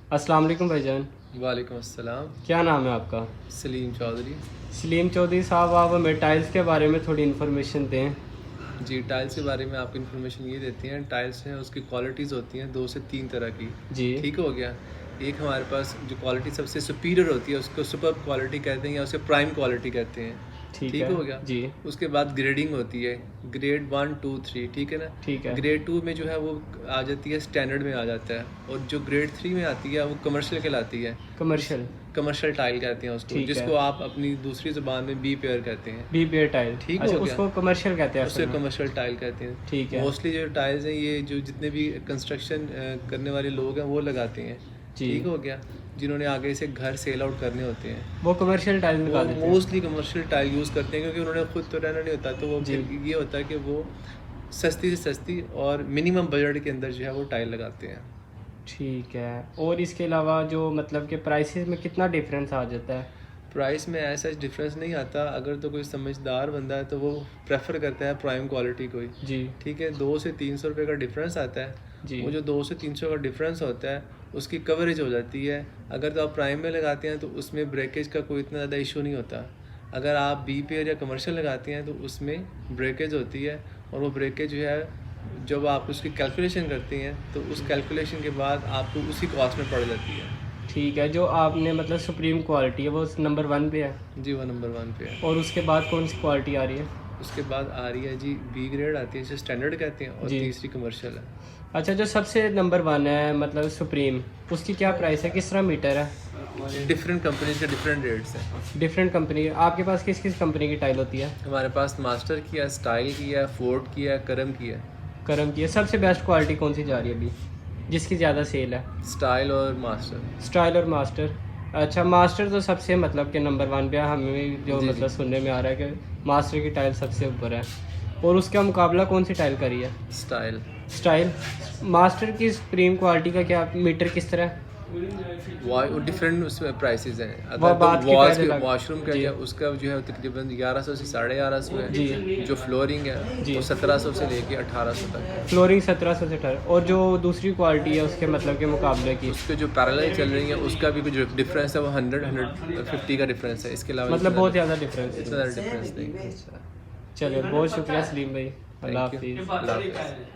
अस्सलाम वालेकुम भाईजान। वालेकुम अस्सलाम। क्या नाम है आपका? सलीम चौधरी। सलीम चौधरी साहब, आप हमें टाइल्स के बारे में थोड़ी इन्फॉर्मेशन दें। जी, टाइल्स के बारे में आपको इन्फॉर्मेशन ये देते हैं। टाइल्स हैं उसकी क्वालिटीज़ होती हैं 2 से 3 तरह की। जी। ठीक हो गया। एक हमारे पास जो क्वालिटी सबसे सुपीरियर होती है उसको सुपर्ब क्वालिटी कहते हैं या उसे प्राइम क्वालिटी कहते हैं। ठीक ठीक है। हो गया। जी। उसके बाद ग्रेडिंग होती है, ग्रेड 1 2 3, ठीक है ना। ठीक है। ग्रेड 2 में जो है वो आ जाती है, स्टैंडर्ड में आ जाता है, और जो ग्रेड 3 में आती है वो कमर्शियल कहलाती है। कमर्शियल। कमर्शियल टाइल कहते हैं उसको, ठीक है। जिसको आप अपनी दूसरी ज़ुबान में बी पेयर कहते हैं। B pair tile. ठीक अच्छा, हो गया। उसको कमर्शियल कहते हैं उसे असल में। कमर्शियल टाइल कहते हैं। ठीक है। मोस्टली जो टाइल्स हैं ये जो जितने भी कंस्ट्रक्शन करने वाले लोग हैं वो लगाते हैं। जी। ठीक हो गया। जिन्होंने आगे से घर सेल आउट करने होते हैं वो कमर्शियल टाइल वो निकाल देते हैं। मोस्टली कमर्शियल टाइल यूज़ करते हैं, क्योंकि उन्होंने खुद तो रहना नहीं होता, तो वो जी। फिर ये होता है कि वो सस्ती से सस्ती और मिनिमम बजट के अंदर जो है वो टाइल लगाते हैं। ठीक है। और इसके अलावा जो मतलब कि प्राइसेस में कितना डिफरेंस आ जाता है? प्राइस में ऐसा डिफरेंस नहीं आता। अगर तो कोई समझदार बंदा है तो वो प्रेफर करता है प्राइम क्वालिटी को ही। जी। ठीक है, 2 से 300 रुपये का डिफरेंस आता है। जी। वो जो 2 से 300 का डिफरेंस होता है उसकी कवरेज हो जाती है। अगर तो आप प्राइम में लगाते हैं तो उसमें ब्रेकेज का कोई इतना ज़्यादा इशू नहीं होता। अगर आप बी पेयर या कमर्शियल लगाते हैं तो उसमें ब्रेकेज होती है, और वो ब्रेकेज जो है जब आप उसकी कैलकुलेशन करते हैं तो उस कैलकुलेशन के बाद आपको उसी कॉस्ट में पड़ जाती है। ठीक है। जो आपने मतलब सुप्रीम क्वालिटी है वो नंबर 1 पे है, जी, वो नंबर 1 पे है। और उसके बाद कौन सी क्वालिटी आ रही है? उसके बाद आ रही है जी बी ग्रेड आती है, जिसे स्टैंडर्ड कहते हैं, और जी। तीसरी कमर्शियल है। अच्छा, जो सबसे नंबर 1 है मतलब सुप्रीम, उसकी क्या प्राइस है, किस तरह मीटर है? डिफरेंट कंपनीज के डिफरेंट रेट्स हैं। Different company. आपके पास किस किस कंपनी की टाइल होती है? हमारे पास मास्टर की है, स्टाइल की है, फोर्ड की है, करम की है। करम की है। सबसे बेस्ट क्वालिटी कौन सी जा रही है अभी, जिसकी ज़्यादा सेल है? स्टाइल और मास्टर। स्टाइल और मास्टर। अच्छा, मास्टर तो सबसे मतलब कि नंबर 1 पे है। हमें जो जी, मतलब जी। सुनने में आ रहा है कि मास्टर की टाइल सबसे ऊपर है। और उसका मुकाबला कौन सी टाइल करी है? स्टाइल। स्टाइल। मास्टर की सुप्रीम क्वालिटी का क्या मीटर किस तरह है? वो डिफरेंट उसमें प्राइसेस हैं। वो अगर तो बात की वॉल्स पहले के लग। वॉशरूम का जी। क्या, उसका जो है तकरीबन 1100 से 1150 है। जी। जो फ्लोरिंग है जी। वो 1700 से लेके 1800 तक है। फ्लोरिंग 1700 से 1800, और जो दूसरी क्वालिटी है उसके मतलब के मुकाबले की? उसके जो पैरेलल चल रही है उसका भी कुछ डिफरेंस है, वो 100-150 का डिफरेंस है। इसके अलावा मतलब बहुत ज़्यादा डिफरेंस इतना है। ज़्यादा डिफरेंस नहीं। चलिए, बहुत शुक्रिया सलीम भाई। अल्लाह थैंक यू। हाफिज़। अल्लाह हाफ़िज़।